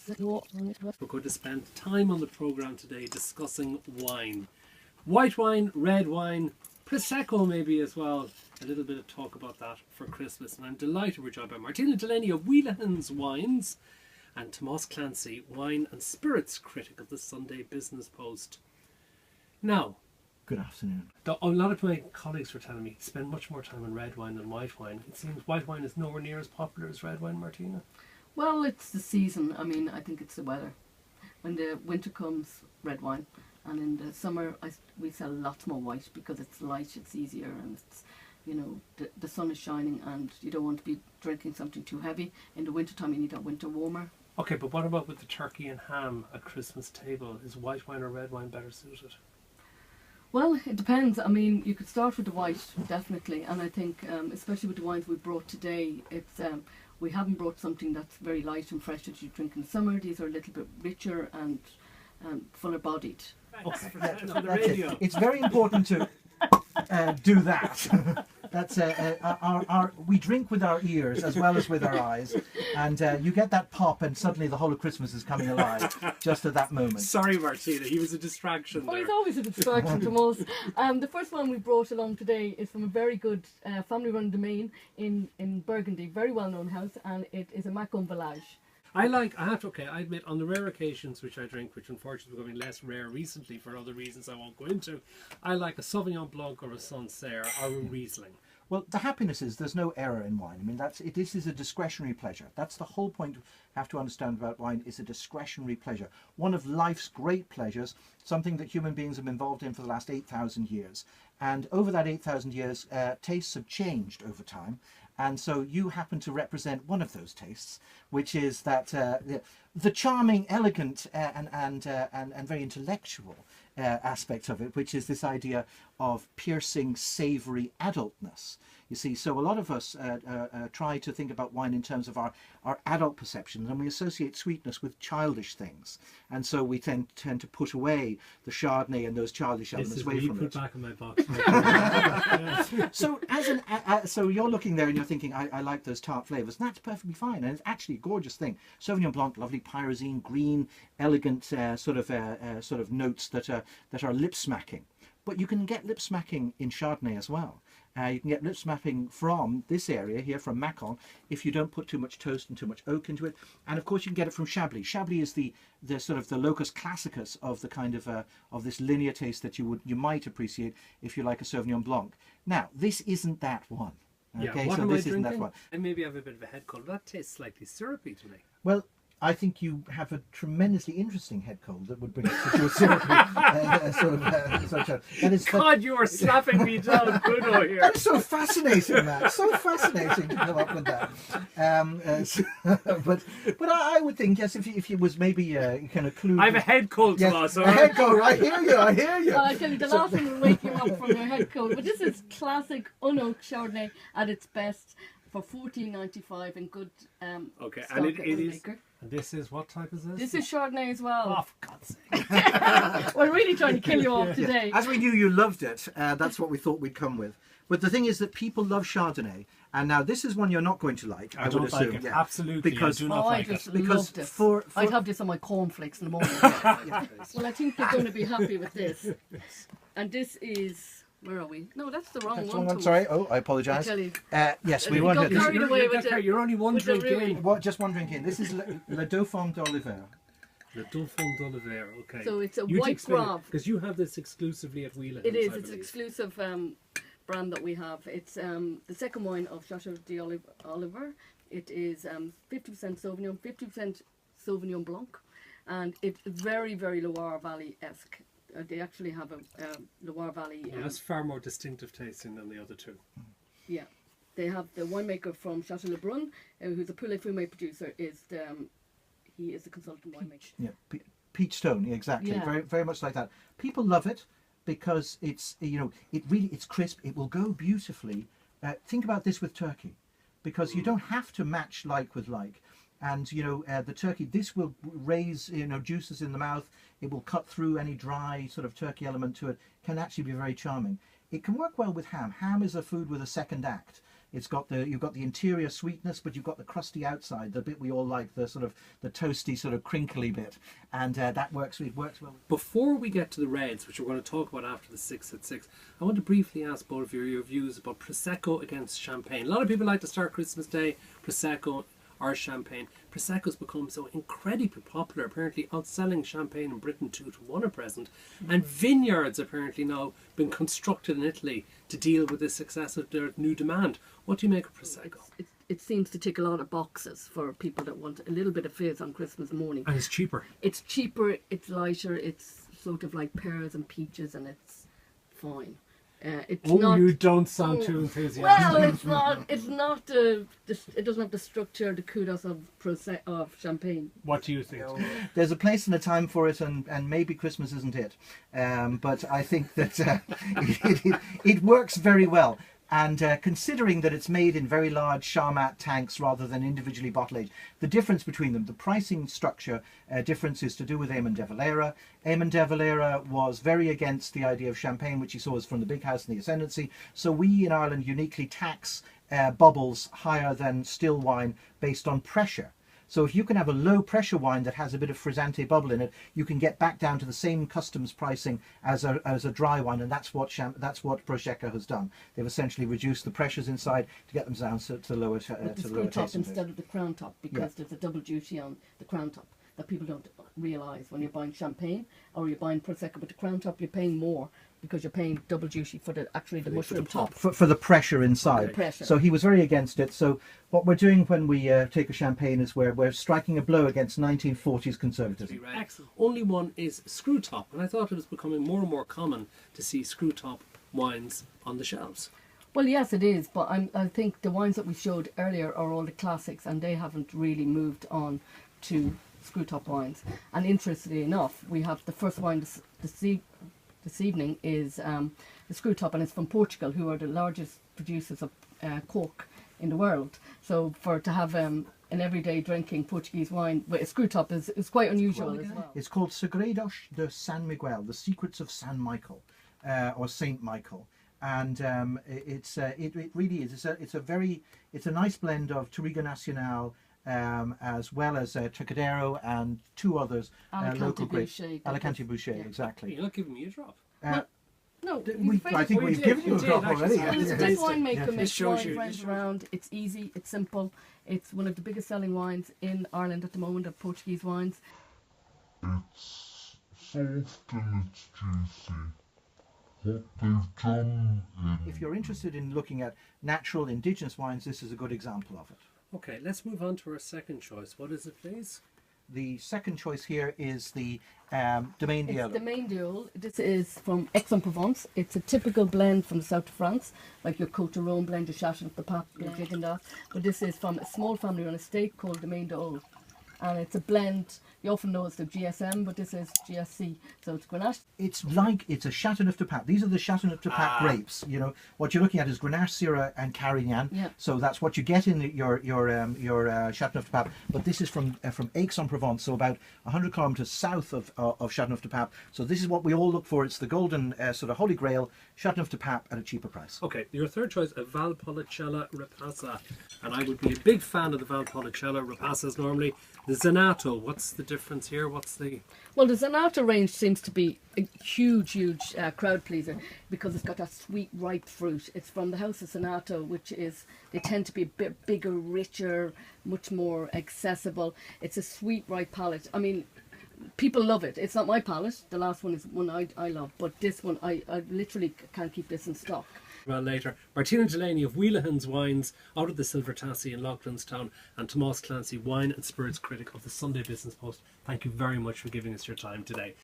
We're going to spend time on the programme today discussing wine. White wine, red wine, Prosecco maybe as well. A little bit of talk about that for Christmas. And I'm delighted we're joined by Martina Delaney of Wheelahan's Wines and Tomás Clancy, wine and spirits critic of the Sunday Business Post. Now, good afternoon. A lot of my colleagues were telling me to spend much more time on red wine than white wine. It seems white wine is nowhere near as popular as red wine, Martina. Well, it's the season. I mean, I think it's the weather. When the winter comes, red wine. And in the summer, we sell lots more white because it's light, it's easier, and it's, you know, the sun is shining and you don't want to be drinking something too heavy. In the winter time, you need that winter warmer. Okay, but what about with the turkey and ham at Christmas table? Is white wine or red wine better suited? Well, it depends. I mean, you could start with the white, definitely. And I think, especially with the wines we brought today, it's we haven't brought something that's very light and fresh that you drink in the summer. These are a little bit richer and fuller bodied. Okay, on the radio. It's very important to do that. That's we drink with our ears as well as with our eyes, and you get that pop, and suddenly the whole of Christmas is coming alive just at that moment. Sorry, Martina, he was a distraction. Oh, there. he's always a distraction to us. The first one we brought along today is from a very good family-run domain in Burgundy, very well-known house, and it is a Macon Village. I admit, on the rare occasions which I drink, which unfortunately is becoming less rare recently for other reasons I won't go into, I like a Sauvignon Blanc or a Sancerre or a Riesling. Well, the happiness is there's no error in wine. I mean, this is a discretionary pleasure. That's the whole point you have to understand about wine. It's a discretionary pleasure. One of life's great pleasures, something that human beings have been involved in for the last 8,000 years. And over that 8,000 years, tastes have changed over time. And so you happen to represent one of those tastes, which is that the charming, elegant, and very intellectual aspect of it, which is this idea of piercing, savoury adultness. You see, so a lot of us try to think about wine in terms of our adult perceptions, and we associate sweetness with childish things, and so we tend to put away the Chardonnay and those childish elements away from it. This is put back in my box. So so you're looking there and you're thinking, I like those tart flavours, and that's perfectly fine, and it's actually a gorgeous thing. Sauvignon Blanc, lovely pyrazine, green, elegant sort of notes that are lip smacking. But you can get lip smacking in Chardonnay as well. You can get lip smacking from this area here, from Macon, if you don't put too much toast and too much oak into it. And of course you can get it from Chablis. Chablis is the sort of the locus classicus of the kind of this linear taste that you might appreciate if you like a Sauvignon Blanc. Now, this isn't that one. Okay, what so am this I isn't that drinking? one. And maybe I have a bit of a head cold. That tastes slightly syrupy to me. Well, I think you have a tremendously interesting head cold that would bring it to a syrupy that is. God, you are slapping me down, Bruno, here. That's so fascinating, Matt. So fascinating to come up with that. But I would think, yes, if you was maybe kind of clue. I have a head cold, yes, Tomás. A head cold. I hear you. Well, I tell you, the last thing will wake you up from your head cold. But this is classic unoaked Chardonnay at its best for $14.95 in good okay, stock and at it is. Maker. And this is, what type is this? This is Chardonnay as well. Oh, for God's sake. We're really trying to kill you off today. As we knew you loved it, that's what we thought we'd come with. But the thing is that people love Chardonnay, and now this is one you're not going to like. I would assume, like it. yeah. Absolutely, because I do not like just it. Because love this. for I'd have this on my cornflakes in the morning. yeah, Well, I think you're going to be happy with this. And this is... Where are we? No, that's the wrong one. I'm sorry. Oh, I apologise. I tell you. Yes, we You want got to. carried away with it. You're only one with the drink ruin. in. What? Just one drink in. This is Le Dauphin d'Oliver. Le Dauphin d'Oliver, okay. So it's a white Grave. Because you have this exclusively at Wheelahan's. It is. I It's an believe. exclusive brand that we have. It's the second wine of Chateau d'Oliver. It is 50% Sauvignon, 50% Sauvignon Blanc, and it's very, very Loire Valley-esque. They actually have a Loire Valley. Yeah, that's far more distinctive tasting than the other two. Yeah, they have the winemaker from Chateau Lebrun, who's a Pouilly Fumé producer. He is the consultant winemaker. Yeah, peach stone. Yeah, exactly. Yeah. Very, very much like that. People love it because it's it's crisp. It will go beautifully. Think about this with turkey, because you don't have to match like with like. And the turkey, this will raise juices in the mouth. It will cut through any dry sort of turkey element to it. Can actually be very charming. It can work well with ham. Ham is a food with a second act. You've got the interior sweetness, but you've got the crusty outside, the bit we all like, the sort of the toasty, sort of crinkly bit, and that works. It works well. Before we get to the reds, which we're going to talk about after the 6 at 6, I want to briefly ask both of you your views about Prosecco against Champagne. A lot of people like to start Christmas Day, Prosecco or Champagne. Prosecco's become so incredibly popular, apparently outselling Champagne in Britain 2-1 at present. And vineyards apparently now been constructed in Italy to deal with the success of their new demand. What do you make of Prosecco? It seems to tick a lot of boxes for people that want a little bit of fizz on Christmas morning. And it's cheaper. It's cheaper, it's lighter, it's sort of like pears and peaches, and it's fine. It's not. You don't sound too enthusiastic. Well, it's not. It's not. It doesn't have the structure, the kudos of Champagne. What do you think? There's a place and a time for it, and maybe Christmas isn't it. But I think that it works very well. And considering that it's made in very large Charmat tanks rather than individually bottle aged, the difference between them, the pricing structure difference is to do with Eamon de Valera. Eamon de Valera was very against the idea of champagne, which he saw as from the big house in the ascendancy. So we in Ireland uniquely tax bubbles higher than still wine based on pressure. So if you can have a low pressure wine that has a bit of frizzante bubble in it, you can get back down to the same customs pricing as a dry wine, and that's what Prosecco has done. They've essentially reduced the pressures inside to get them down to the lower With the screw top instead of the crown top, because there's a double duty on the crown top that people don't realise when you're buying champagne or you're buying Prosecco. But the crown top, you're paying more because you're paying double duty for the mushroom top. For the pressure inside. The pressure. So he was very against it. So what we're doing when we take a champagne is we're striking a blow against 1940s conservatism. Right. Excellent. Only one is screw top, and I thought it was becoming more and more common to see screw top wines on the shelves. Well, yes, it is, but I think the wines that we showed earlier are all the classics, and they haven't really moved on to screw top wines. And interestingly enough, we have the first wine this evening is the screw top, and it's from Portugal, who are the largest producers of cork in the world. So to have an everyday drinking Portuguese wine with a screw top is quite unusual as well. It's called Segredos de San Miguel, the secrets of San Michael, or Saint Michael. And it really is. It's a nice blend of Touriga Nacional, as well as Trocadero and two others, local grapes. Alicante Boucher, yeah. exactly. You're not giving me a drop. No, I think we've given you a drop already. Well, it's a good winemaker, It makes shows wine you. friends around. It's easy, it's simple. It's one of the biggest selling wines in Ireland at the moment of Portuguese wines. It's soft and it's juicy. What they've done If you're interested in looking at natural indigenous wines, this is a good example of it. Okay, let's move on to our second choice. What is it, please? The second choice here is the Domaine It's d'Yolo. the main duel. This is from Aix-en-Provence. It's a typical blend from the south of France, like your Côte de Rhône blend, your Château de Pape, your Gigondas. But this is from a small family-run estate called Domaine d'Yolo. And it's a blend, you often know it's the GSM, but this is GSC, so it's Grenache. It's a Chateauneuf de Pape. These are the Chateauneuf de Pape grapes. You know what you're looking at is Grenache, Syrah, and Carignan. Yeah. So that's what you get in your Chateauneuf de Pape. But this is from Aix-en-Provence, so about 100 kilometers south of Chateauneuf de Pape. So this is what we all look for. It's the golden sort of holy grail, Chateauneuf de Pape at a cheaper price. Okay, your third choice, a Valpolicella Ripasso. And I would be a big fan of the Valpolicella Ripassos normally. The Zenato, what's the difference here? Well, the Zenato range seems to be a huge crowd pleaser because it's got that sweet, ripe fruit. It's from the House of Zenato, they tend to be a bit bigger, richer, much more accessible. It's a sweet, ripe palate. I mean, people love it. It's not my palate. The last one is one I love, but this one, I literally can't keep this in stock. Well, later, Martina Delaney of Wheelahan's Wines out of the Silver Tassie in Loughlinstown, and Tomás Clancy, wine and spirits critic of the Sunday Business Post. Thank you very much for giving us your time today.